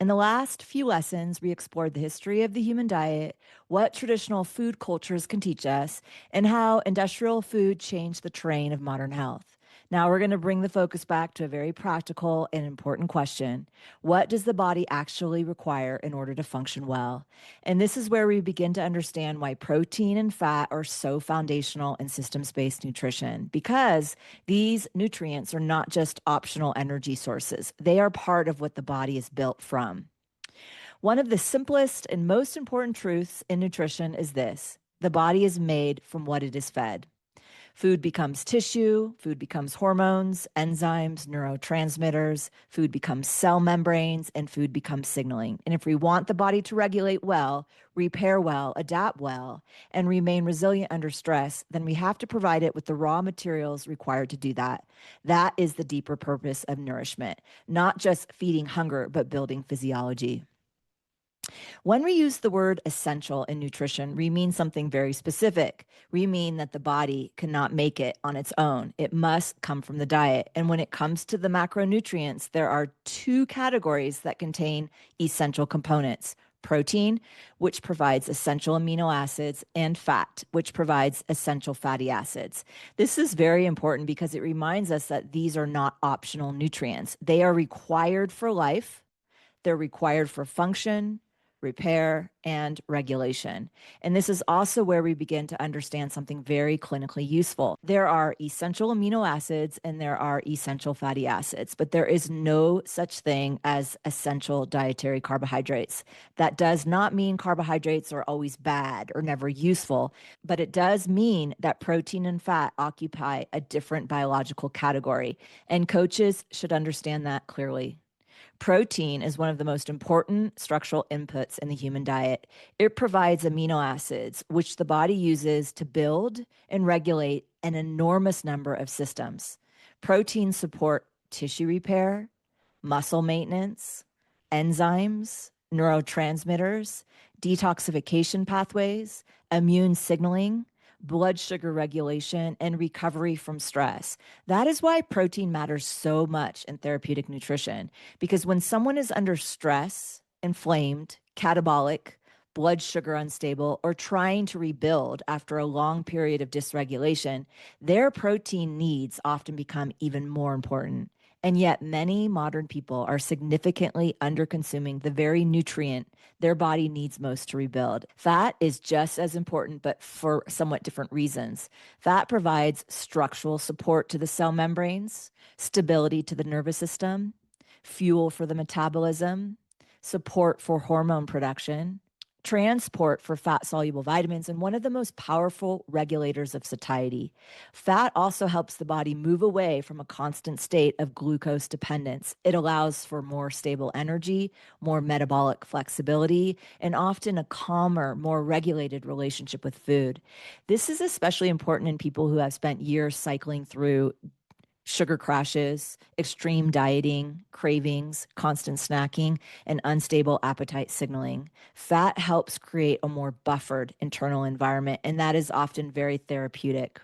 In the last few lessons, we explored the history of the human diet, what traditional food cultures can teach us, and how industrial food changed the terrain of modern health. Now we're going to bring the focus back to a very practical and important question. What does the body actually require in order to function well? And this is where we begin to understand why protein and fat are so foundational in systems-based nutrition, because these nutrients are not just optional energy sources. They are part of what the body is built from. One of the simplest and most important truths in nutrition is this: the body is made from what it is fed. Food becomes tissue, food becomes hormones, enzymes, neurotransmitters, food becomes cell membranes, and food becomes signaling. And if we want the body to regulate well, repair well, adapt well, and remain resilient under stress, then we have to provide it with the raw materials required to do that. That is the deeper purpose of nourishment, not just feeding hunger, but building physiology. When we use the word essential in nutrition, we mean something very specific. We mean that the body cannot make it on its own. It must come from the diet. And when it comes to the macronutrients, there are two categories that contain essential components: protein, which provides essential amino acids, and fat, which provides essential fatty acids. This is very important because it reminds us that these are not optional nutrients. They are required for life. They're required for function, repair, and regulation. And this is also where we begin to understand something very clinically useful. There are essential amino acids and there are essential fatty acids, but there is no such thing as essential dietary carbohydrates. That does not mean carbohydrates are always bad or never useful, but it does mean that protein and fat occupy a different biological category, and coaches should understand that clearly. Protein is one of the most important structural inputs in the human diet. It provides amino acids, which the body uses to build and regulate an enormous number of systems. Proteins support tissue repair, muscle maintenance, enzymes, neurotransmitters, detoxification pathways, immune signaling, blood sugar regulation, and recovery from stress. That is why protein matters so much in therapeutic nutrition, because when someone is under stress, inflamed, catabolic, blood sugar unstable, or trying to rebuild after a long period of dysregulation, their protein needs often become even more important. And yet many modern people are significantly underconsuming the very nutrient their body needs most to rebuild. Fat is just as important, but for somewhat different reasons. Fat provides structural support to the cell membranes, stability to the nervous system, fuel for the metabolism, support for hormone production, transport for fat-soluble vitamins, and one of the most powerful regulators of satiety. Fat also helps the body move away from a constant state of glucose dependence. It allows for more stable energy, more metabolic flexibility, and often a calmer, more regulated relationship with food. This is especially important in people who have spent years cycling through sugar crashes, extreme dieting, cravings, constant snacking, and unstable appetite signaling. Fat helps create a more buffered internal environment, and that is often very therapeutic.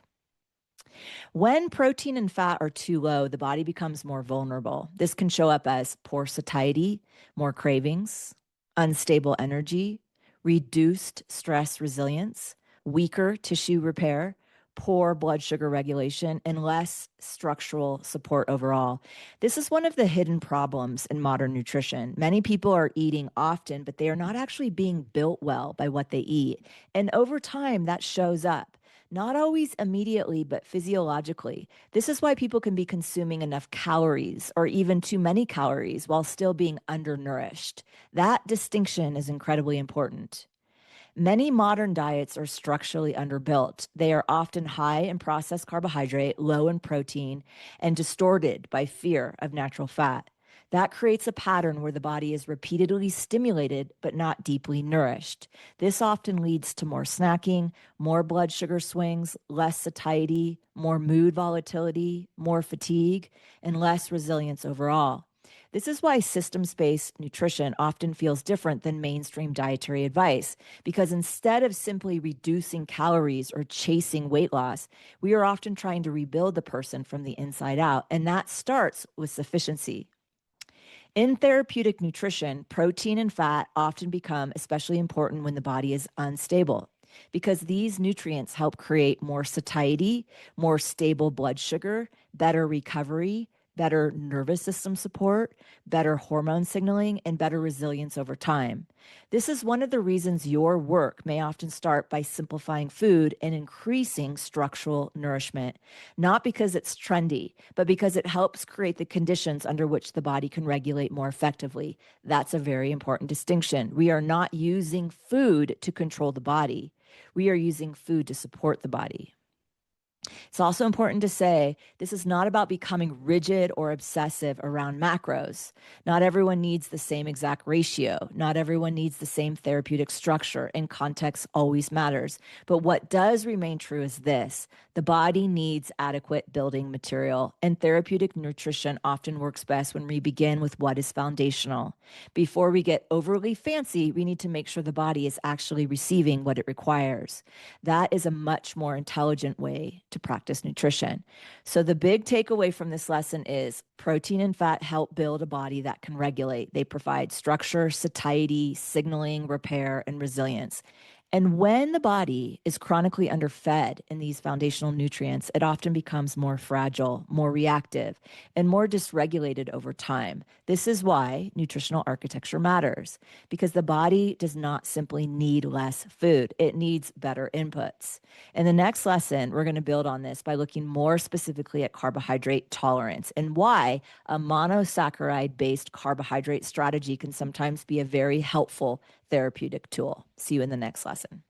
When protein and fat are too low, the body becomes more vulnerable. This can show up as poor satiety, more cravings, unstable energy, reduced stress resilience, weaker tissue repair, poor blood sugar regulation, and less structural support overall. This is one of the hidden problems in modern nutrition. Many people are eating often, but they are not actually being built well by what they eat. And over time, that shows up. Not always immediately, but physiologically. This is why people can be consuming enough calories or even too many calories while still being undernourished. That distinction is incredibly important. Many modern diets are structurally underbuilt. They are often high in processed carbohydrate, low in protein, and distorted by fear of natural fat. That creates a pattern where the body is repeatedly stimulated but not deeply nourished. This often leads to more snacking, more blood sugar swings, less satiety, more mood volatility, more fatigue, and less resilience overall. This is why systems-based nutrition often feels different than mainstream dietary advice, because instead of simply reducing calories or chasing weight loss, we are often trying to rebuild the person from the inside out, and that starts with sufficiency. In therapeutic nutrition, protein and fat often become especially important when the body is unstable because these nutrients help create more satiety, more stable blood sugar, better recovery, better nervous system support, better hormone signaling, and better resilience over time. This is one of the reasons your work may often start by simplifying food and increasing structural nourishment, not because it's trendy, but because it helps create the conditions under which the body can regulate more effectively. That's a very important distinction. We are not using food to control the body. We are using food to support the body. It's also important to say this is not about becoming rigid or obsessive around macros. Not everyone needs the same exact ratio. Not everyone needs the same therapeutic structure, and context always matters. But what does remain true is this: the body needs adequate building material, and therapeutic nutrition often works best when we begin with what is foundational. Before we get overly fancy, we need to make sure the body is actually receiving what it requires. That is a much more intelligent way to practice nutrition. So, the big takeaway from this lesson is protein and fat help build a body that can regulate. They provide structure, satiety, signaling, repair, and resilience. And when the body is chronically underfed in these foundational nutrients, it often becomes more fragile, more reactive, and more dysregulated over time. This is why nutritional architecture matters, because the body does not simply need less food, it needs better inputs. In the next lesson, we're going to build on this by looking more specifically at carbohydrate tolerance and why a monosaccharide-based carbohydrate strategy can sometimes be a very helpful therapeutic tool. See you in the next lesson.